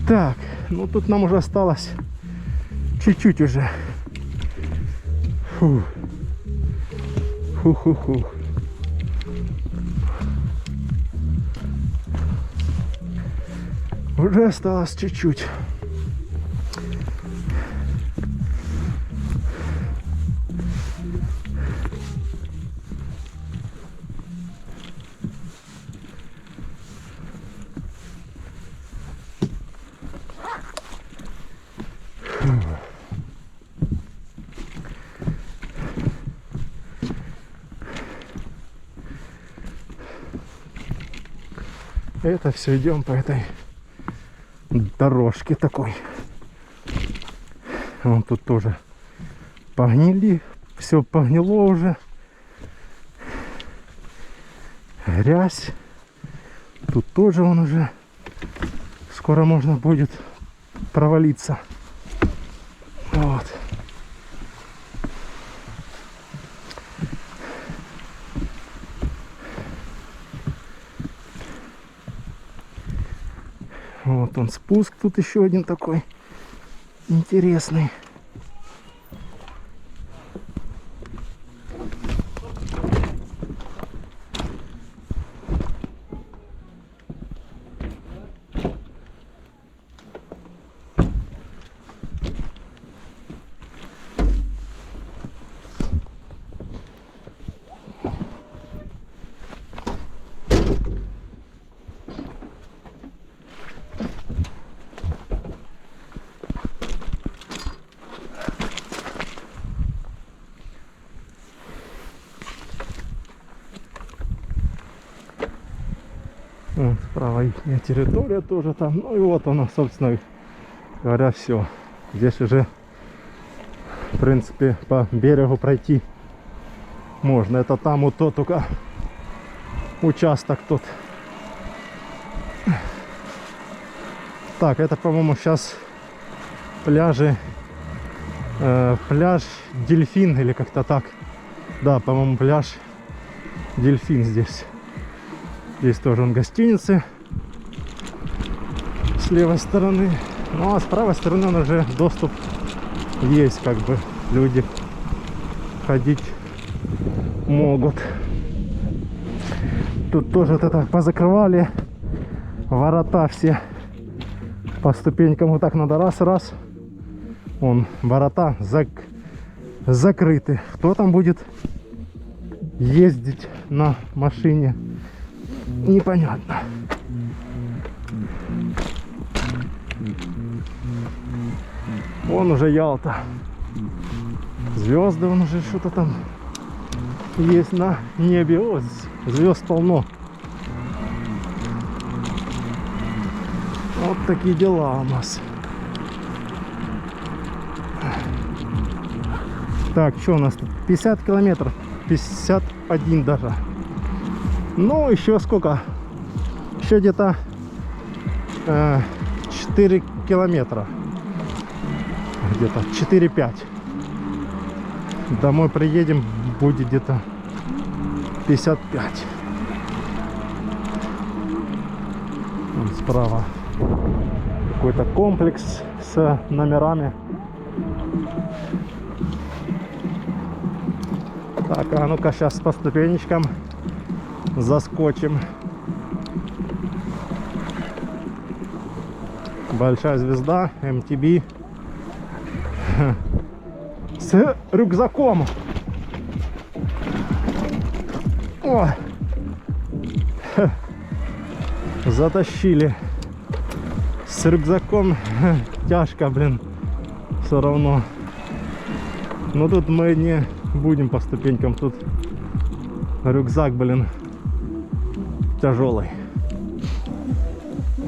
Так, ну тут нам уже осталось чуть-чуть уже. Фу. Фу-ху-ху. Уже осталось чуть-чуть. Это все идем по этой дорожке такой. Вон тут тоже погнили, все погнило уже. Грязь. Тут тоже он уже скоро можно будет провалиться. Вот. Вот он спуск, тут еще один такой интересный. Вот, справа их территория тоже там. Ну и вот она, собственно говоря, все. Здесь уже, в принципе, по берегу пройти можно. Это там вот тот только участок тут. Так, это, по-моему, сейчас пляжи. Пляж Дельфин или как-то так. Да, по-моему, пляж Дельфин здесь. Здесь тоже он гостиницы с левой стороны. Ну а с правой стороны уже доступ есть, как бы люди ходить могут. Тут тоже вот это позакрывали ворота все по ступенькам. Вот так надо раз-раз. Вон ворота закрыты. Кто там будет ездить на машине? Непонятно. Вон уже Ялта. Звезды, вон уже что-то там есть на небе. О, звезд полно. Вот такие дела у нас. Так, что у нас тут? 50 километров. 51 даже. Ну, еще сколько? Еще где-то 4 километра. Где-то 4-5. Домой приедем, будет где-то 55. Вон справа какой-то комплекс с номерами. Так, а ну-ка сейчас по ступенечкам заскочим. Большая звезда, MTB. С рюкзаком. О! Затащили. С рюкзаком тяжко, блин. Все равно. Но тут мы не будем по ступенькам. Тут рюкзак, блин, тяжелый.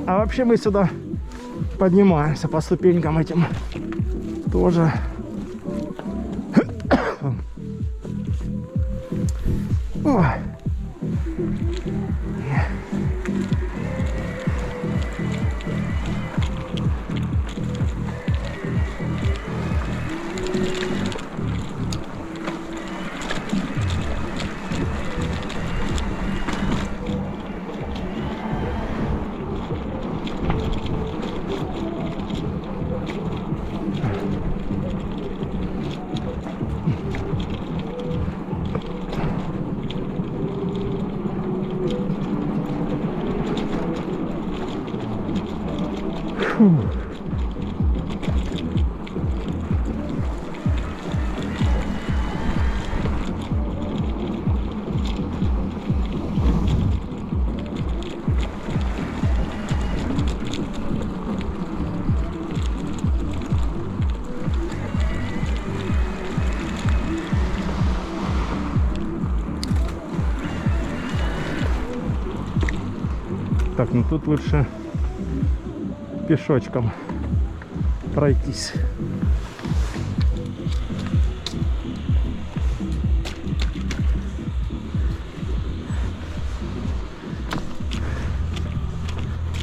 А вообще мы сюда поднимаемся по ступенькам этим. Тоже. Ой. Так, ну тут лучше пешочком пройтись.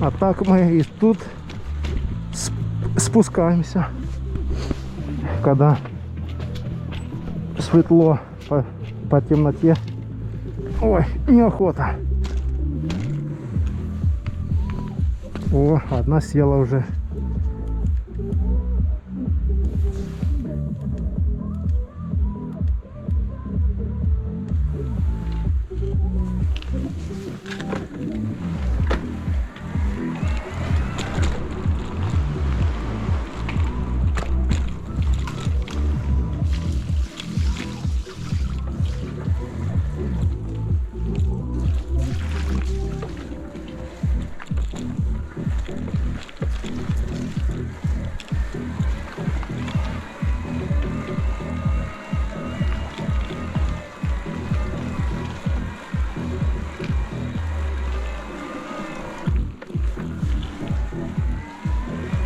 А так мы и тут спускаемся, когда светло по темноте. Ой, неохота. О, одна села уже.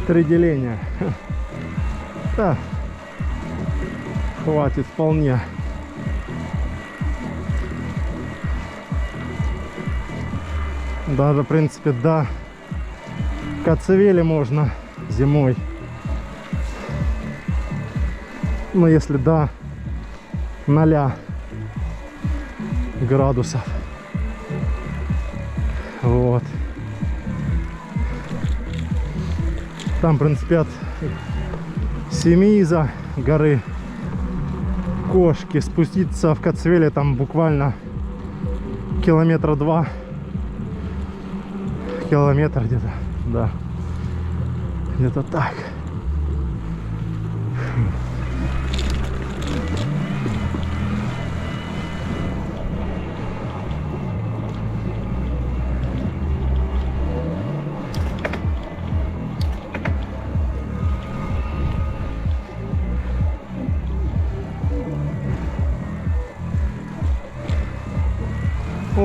Три деления. Да, хватит вполне. Даже, в принципе, до Коцевели можно зимой. Но если до 0 градусов. Вот. Там, в принципе, от Семииза горы Кошки спуститься в Коцевели там буквально километра 2. Километр где-то, да. Где-то так.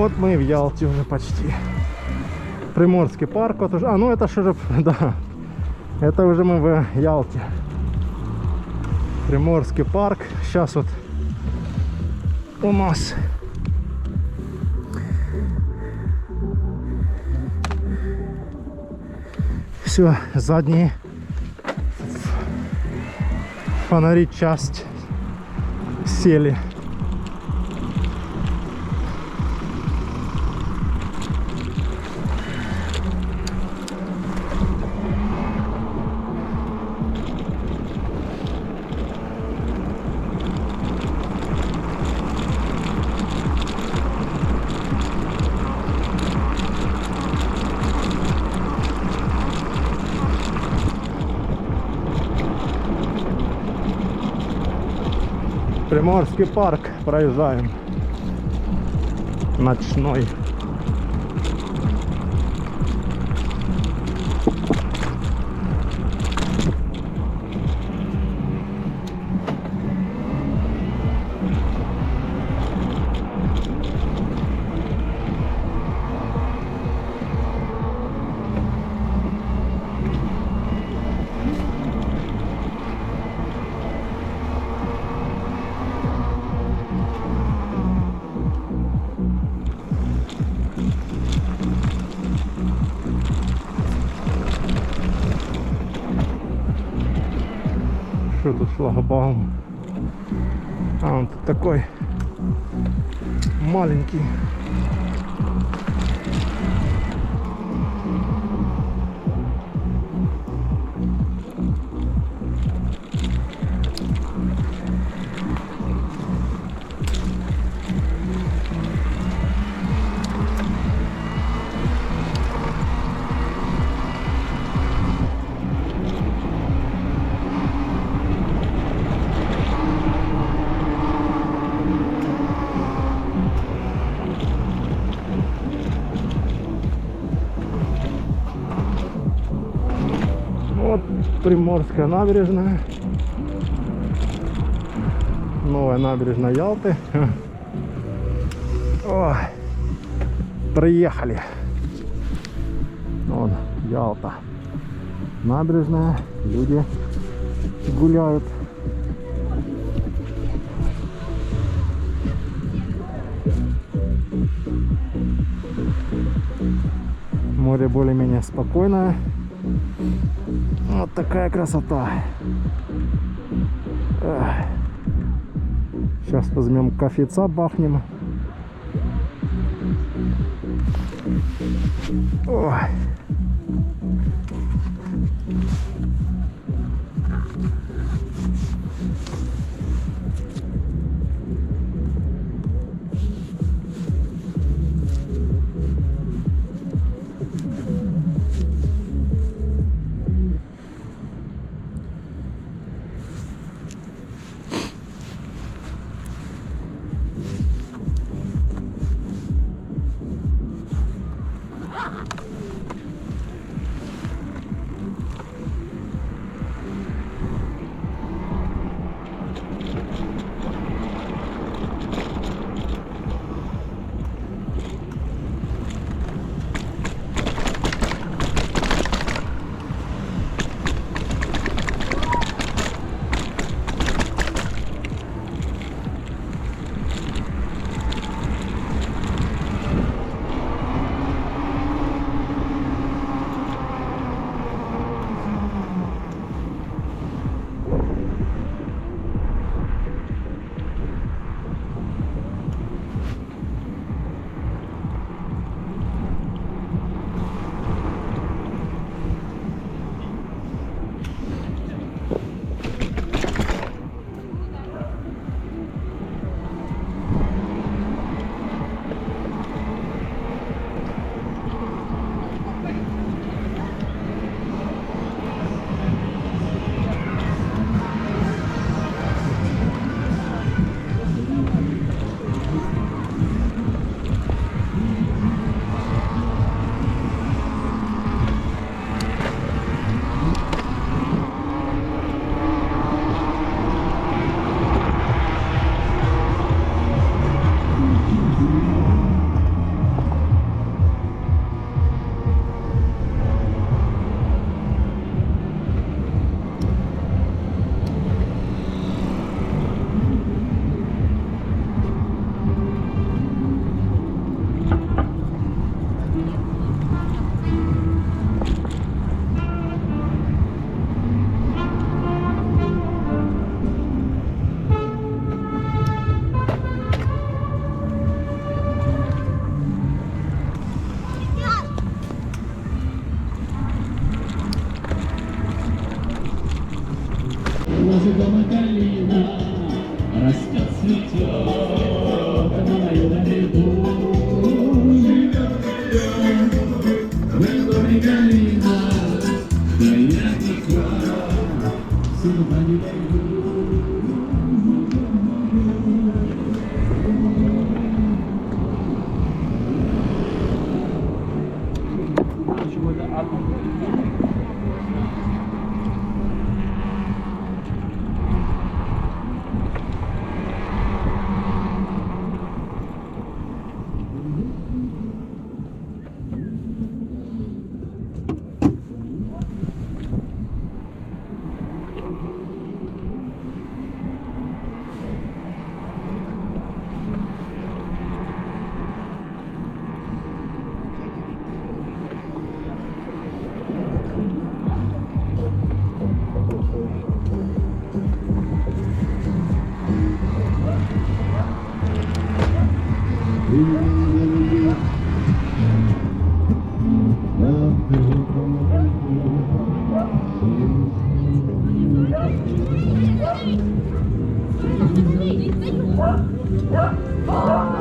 Вот мы в Ялте уже почти. Приморский парк, вот уже. А, ну это уже, да. Это уже мы в Ялте. Приморский парк. Сейчас вот у нас все, задние фонари часть сели. Приморский парк проезжаем. Ночной. Что тут шлагбаум? А он тут такой маленький. Вот Приморская набережная. Новая набережная Ялты. Ой, приехали. Вон Ялта. Набережная. Люди гуляют. Море более-менее спокойное. Вот такая красота. Сейчас возьмем кофейца, бахнем. Ой. калина расцветет, мое далеко живет в доме калина, да я текла, судьба не дойду. Oh!